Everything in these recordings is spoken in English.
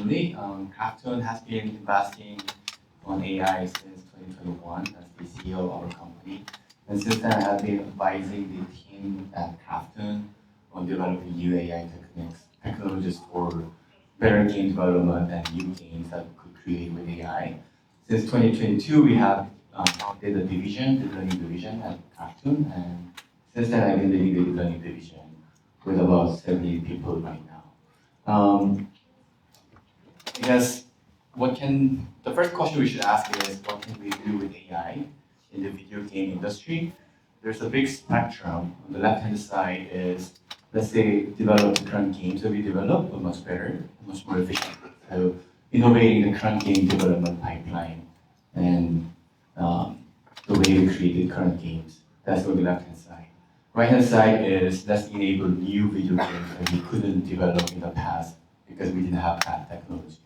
personally, Krafton has been investing on AI since 2021 as the CEO of our company. And since then, I've been advising the team at Krafton on developing new AI technologies for better game development and new games that we could create with AI. Since 2022, we have founded a division, the learning division at Krafton, and since then, I've been leading the learning division with about 70 people right now. I guess the first question we should ask is, what can we do with AI in the video game industry? There's a big spectrum. On the left-hand side is, let's say, develop the current games that we develop, but much better, much more efficient. So innovating the current game development pipeline and the way we create the current games. That's on the left-hand side. Right-hand side is, let's enable new video games that we couldn't develop in the past because we didn't have that technology.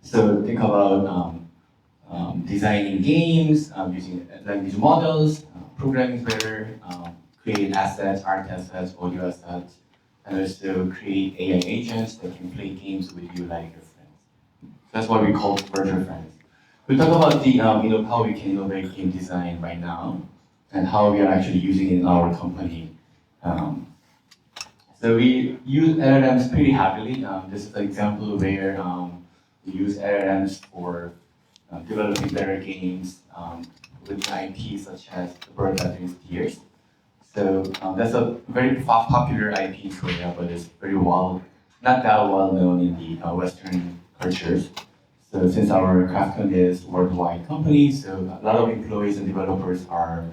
So think about designing games, using language models, programming better, create assets, art assets, audio assets, and also create AI agents that can play games with you like your friends. That's what we call virtual friends. We'll talk about the how we can innovate game design right now and how we are actually using it in our company. So we use LLMs pretty heavily. This is an example where we use LLMs for developing better games with IPs such as The Bird That Drinks Tears. So that's a very popular IP in Korea, but it's not that well known in the Western cultures. So since our Krafton is a worldwide company, so a lot of employees and developers are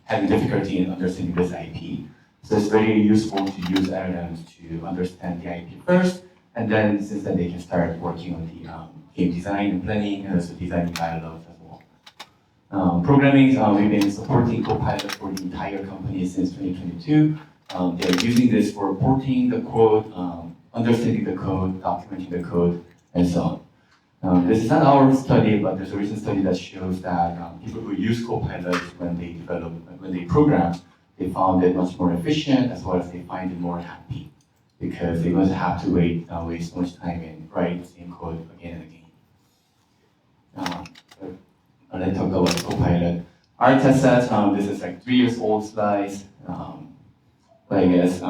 having difficulty in understanding this IP. So it's very useful to use LLMs to understand the IP first, and then since then they can start working on the game design and planning, and also designing dialogues as well. Programming, we've been supporting Copilot for the entire company since 2022. They're using this for porting the code, understanding the code, documenting the code, and so on. This is not our study, but there's a recent study that shows that people who use Copilot when they program, they found it much more efficient, as well as they find it more happy, because they don't have to waste so much time in writing the same code again and again. Let's talk about Copilot. Our test set, this is like 3 years old slides, but I guess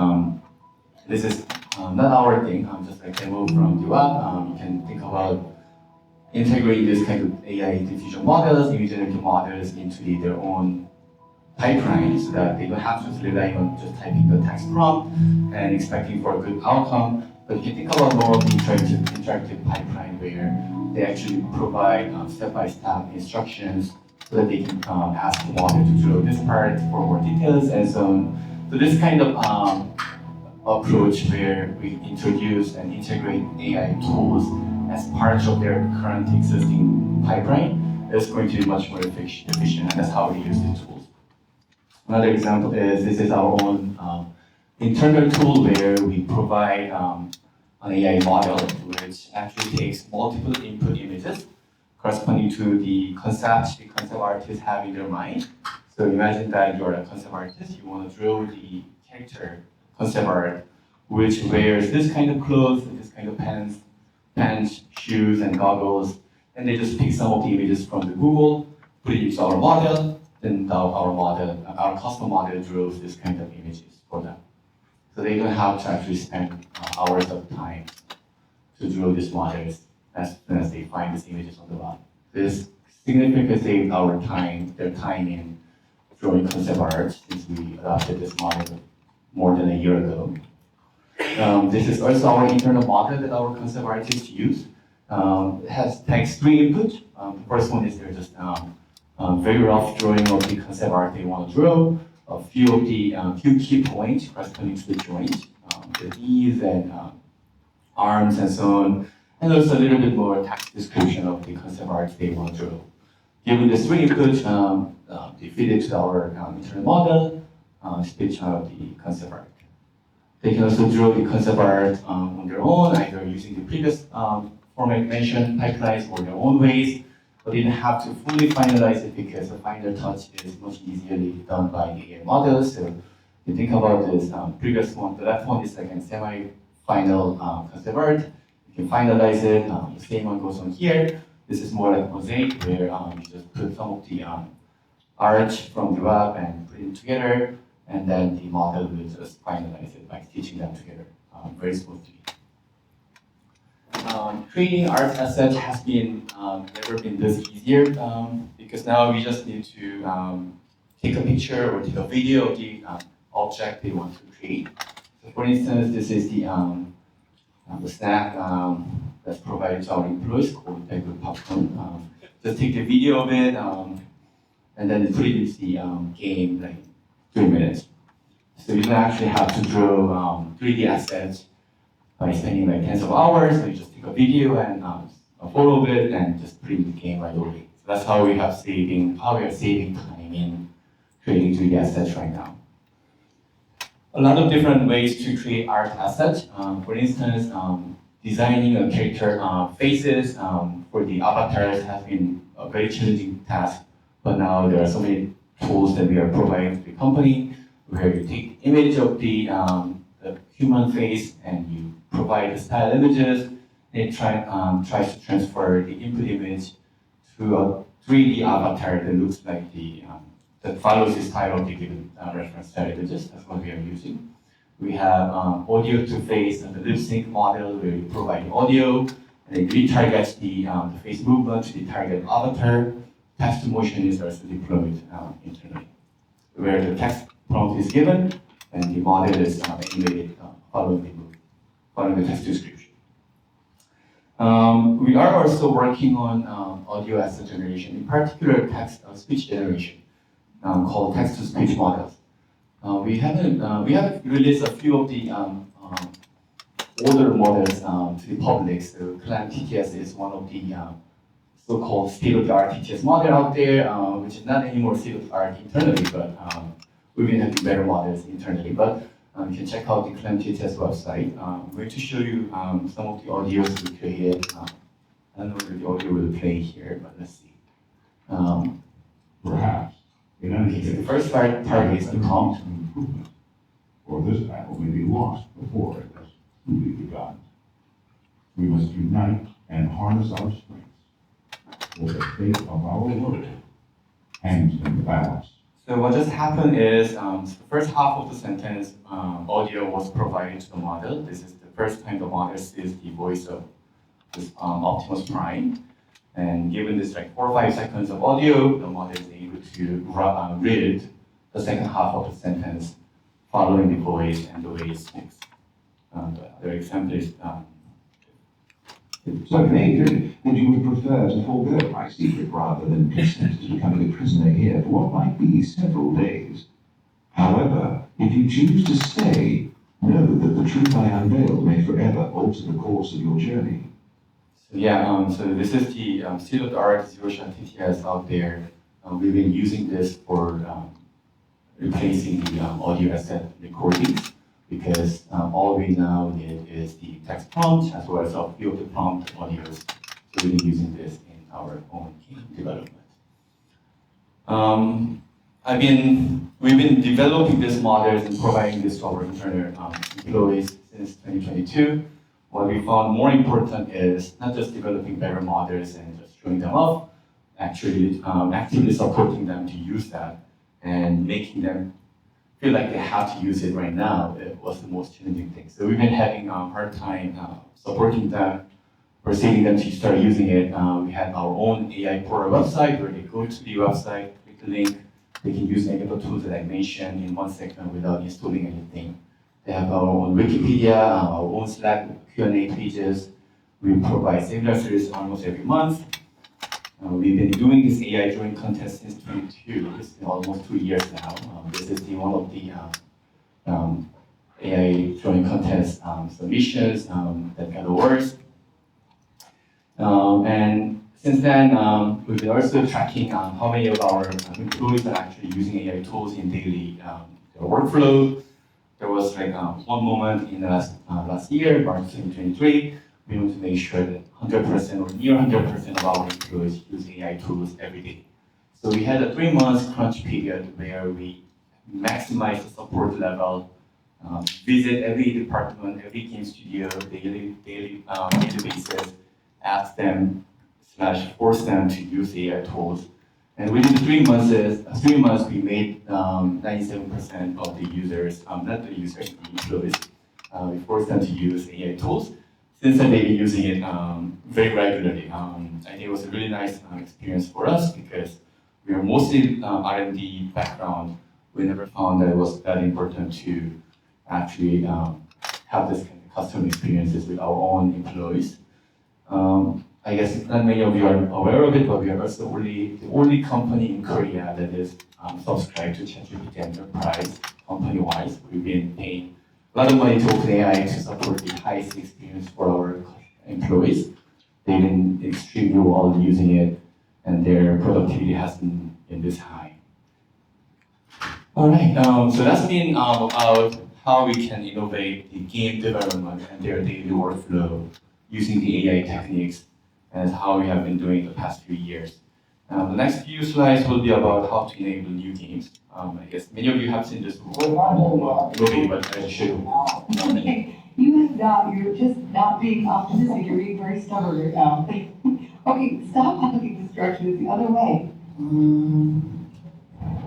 this is not our thing, just like demo from the web. You can think about integrating this kind of AI diffusion models, image generative models into their own pipeline so that they don't have to rely on just typing the text prompt and expecting for a good outcome. But you can think about more of the interactive pipeline where they actually provide step-by-step instructions so that they can ask the model to draw this part for more details and so on. So this kind of approach where we introduce and integrate AI tools as part of their current existing pipeline is going to be much more efficient, and that's how we use the tools. Another example is, this is our own internal tool where we provide an AI model which actually takes multiple input images corresponding to the concept artists have in their mind. So imagine that you're a concept artist, you want to draw the character concept art which wears this kind of clothes, this kind of pants, shoes, and goggles, and they just pick some of the images from the Google, put it into our model, then our custom model draws this kind of images for them. So they don't have to actually spend hours of time to draw these models as soon as they find these images on the web. This significantly saved their time in drawing concept art since we adopted this model more than a year ago. This is also our internal model that our concept artists use. It takes 3 inputs. The first one is they're just very rough drawing of the concept art they want to draw, a few key points corresponding to the joint, the knees and arms and so on, and also a little bit more text description of the concept art they want to draw. Given the 3 inputs, they feed it to our internal model, spit out the concept art. They can also draw the concept art on their own, either using the previous format mentioned pipelines or their own ways, but they don't have to fully finalize it because the final touch is much easier done by the AI models. So you think about this previous one, the left one is like a semi-final concept art. you can finalize it. The same one goes on here. This is more like mosaic, where you just put some of the art from the web and put it together, and then the model will just finalize it by stitching them together very smoothly. Creating art assets has been never been this easier because now we just need to take a picture or take a video of the object they want to create. So for instance, this is the snack that's provided to our employees called Krafton. Just take the video of it and then put it into the game like 3 minutes. So you don't actually have to draw 3D assets by spending like tens of hours. So you just take a video and a photo of it and just put it in the game right away. So that's how we are saving time in creating 3D assets right now. A lot of different ways to create art assets. For instance, designing a character faces for the avatars has been a very challenging task, but now there are so many tools that we are providing to the company where you take the image of the human face and you provide the style images, and it tries to transfer the input image to a 3D avatar that looks like that follows the style of the given reference style images. That's what we are using. We have audio to face and the lip sync model where we provide the audio and it retargets the face movement to the target avatar. Text to motion is also deployed internally, where the text prompt is given and the model is animated following the text description. We are also working on audio asset generation, in particular text speech generation, called text-to-speech models. We have released a few of the older models to the public. So Clan TTS is one of the so-called state-of-the-art TTS model out there, which is not anymore state-of-the-art internally, but we've been having better models internally. But you can check out the Clan TTS website. I'm going to show you some of the audios we created. I don't know whether the audio will play here, but let's see. Perhaps. Okay, so the first target is the prompt. Or this battle may be lost before it has truly begun. We must unite and harness our strengths, for the fate of our world hangs in the balance. So what just happened is the first half of the sentence audio was provided to the model. This is the first time the model sees the voice of this Optimus Prime. And given this like 4 or 5 seconds of audio, the model is able to read the second half of the sentence following the voice and the way it speaks. The other example is So, Adrian, that you would prefer to forego my secret rather than consent to becoming a prisoner here for what might be several days. However, if you choose to stay, know that the truth I unveil may forever alter the course of your journey. So yeah, so this is the state-of-the-art zero-shot TTS out there. We've been using this for replacing the audio asset recordings, because all we now need is the text prompt as well as a few of the prompt audios. So we've been using this in our own game development. We've been developing these models and providing this to our internal employees since 2022. What we found more important is not just developing better models and just showing them off, actually actively supporting them to use that and making them feel like they have to use it right now. It was the most challenging thing. So we've been having a hard time supporting them, persuading them to start using it. We have our own AI portal website where they go to the website, click the link, they can use any of the tools that I mentioned in 1 second without installing anything. They have our own Wikipedia, our own Slack Q&A pages. We provide seminar series almost every month. We've been doing this AI drawing contest since 2022. It's been almost 2 years now. This is one of the AI drawing contest submissions that got awards. And since then, we've been also tracking how many of our employees are actually using AI tools in daily their workflow. There was like one moment in the last year, March 2023, we want to make sure that 100% or near 100% of our employees use AI tools every day. So we had a 3 month crunch period where we maximized the support level visit every department, every game studio, daily basis, ask them / force them to use AI tools. And within 3 months, we made 97% of the users, not the users, the employees, we forced them to use AI tools. Since then, they've been using it very regularly. I think it was a really nice experience for us because we are mostly R&D background. We never found that it was that important to actually have this kind of customer experiences with our own employees. I guess not many of you are aware of it, but we are also the only company in Korea that is subscribed to ChatGPT Enterprise company-wise. We've been paying a lot of money to OpenAI to support the highest experience for our employees. They've been extremely well using it, and their productivity hasn't been this high. All right, so that's been about how we can innovate the game development and their daily workflow using the AI techniques, and how we have been doing the past few years. The next few slides will be about how to enable new games. I guess many of you have seen this movie, but I should. Okay, you have not, you're just not being optimistic, you're being very stubborn right now. Okay, stop asking instructions the other way.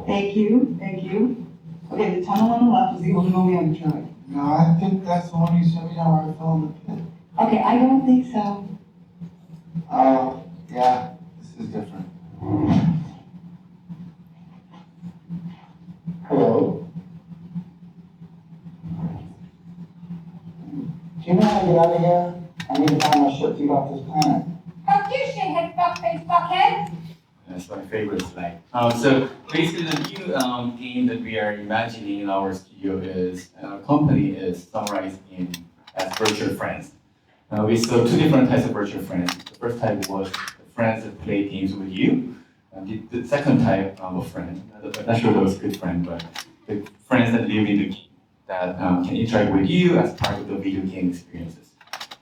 Thank you, thank you. Okay, the tunnel on the left is the only one we haven't tried. No, I think that's the one you sent me down where I fell in the pit. Okay, I don't think so. Oh, yeah, this is different. Hello? Do you know how to get out of here? I need to find my ship to get off this planet. Fuck you, shithead, fuckface, fuckhead! That's my favorite slide. So basically, the new game that we are imagining in our studio is, our company is summarized as virtual friends. We saw 2 different types of virtual friends. The first type was friends that play games with you. The second type of friend, I'm not sure that was a good friend, but the friends that live in the game, that can interact with you as part of the video game experiences.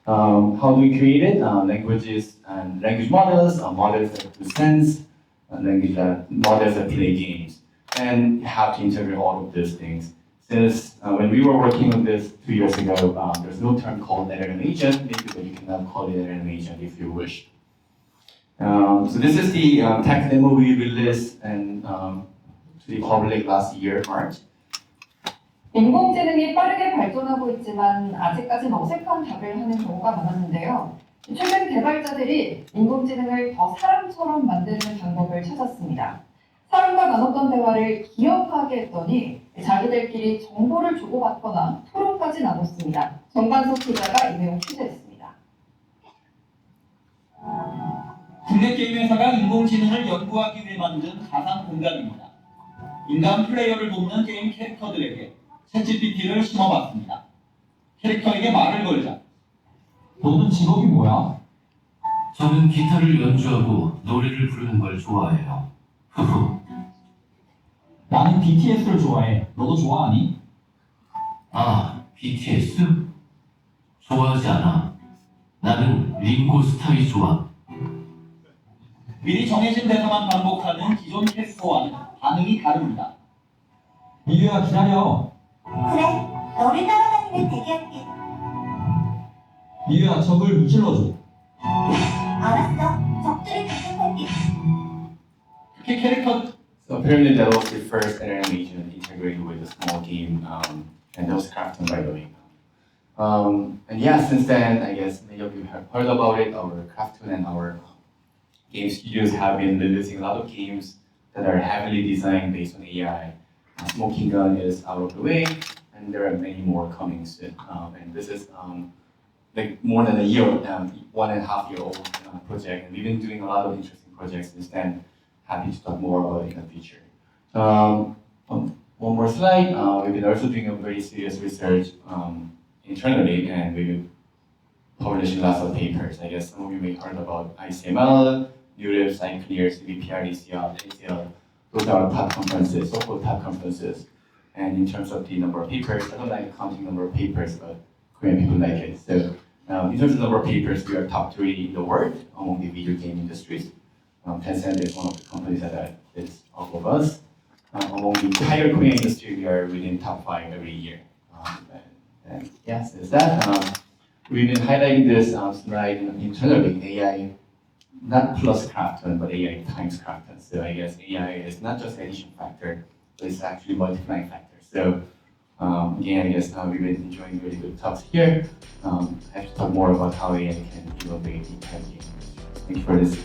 How do we create it? Languages and language models, models that do sense, models that play games. And you have to integrate all of those things. Since when we were working on this 2 years ago, there's no term called LLM agent, but you can now call it LLM agent if you wish. So this is the tech demo we released and to the public last year, March. 인공지능이 빠르게 발전하고 있지만 아직까지는 어색한 답을 하는 경우가 많았는데요. 최근 개발자들이 인공지능을 더 사람처럼 만드는 방법을 찾았습니다. 사람과 나눴던 대화를 기억하게 했더니 자기들끼리 정보를 주고받거나 토론까지 나눴습니다. 정관석 기자가 이 내용 취재했습니다. 국내 게임 회사가 인공지능을 연구하기 위해 만든 가상 공간입니다. 인간 플레이어를 돕는 게임 캐릭터들에게 챗GPT를 심어봤습니다. 캐릭터에게 말을 걸자. 너는 직업이 뭐야? 저는 기타를 연주하고 노래를 부르는 걸 좋아해요. 나는 BTS를 좋아해. 너도 좋아하니? 아, BTS? 좋아하지 않아. 나는 링고스타이 좋아. 미리 정해진 대사만 반복하는 기존 캐릭터와는 반응이 다릅니다. 미유야 기다려. 그래, 너를 따라다니면 대기할게. 미유야 적을 무찔러줘. 알았어, 적들을 공격할게. 특히 캐릭터 So apparently that was the first LLM agent integrated with a small game, and that was Krafton, by the way. And yeah, since then, I guess many of you have heard about it. Our Krafton and our game studios have been releasing a lot of games that are heavily designed based on AI. Smoking Gun is out of the way, and there are many more coming soon. And this is like more than a year, 1.5 year old project, and we've been doing a lot of interesting projects since then. Happy to talk more about it in the future. One more slide. We've been also doing a very serious research internally, and we've been publishing lots of papers. I guess some of you may have heard about ICML, URIP, Cyclear, CBPR, ACL. Those are our top conferences, so-called top conferences. And in terms of the number of papers, I don't like counting number of papers, but Korean people like it. So in terms of number of papers, we are top 3 in the world among the video game industries. Tencent is one of the companies that is above us. Among the entire Korean industry, we are within top 5 every year. And yes, is that we've been highlighting this slide internally, AI not plus Krafton, but AI times Krafton. So I guess AI is not just addition factor, but it's actually multiplying factor. So again, I guess we've been enjoying really good talks here. I have to talk more about how AI can innovate in the game. Thank you for this.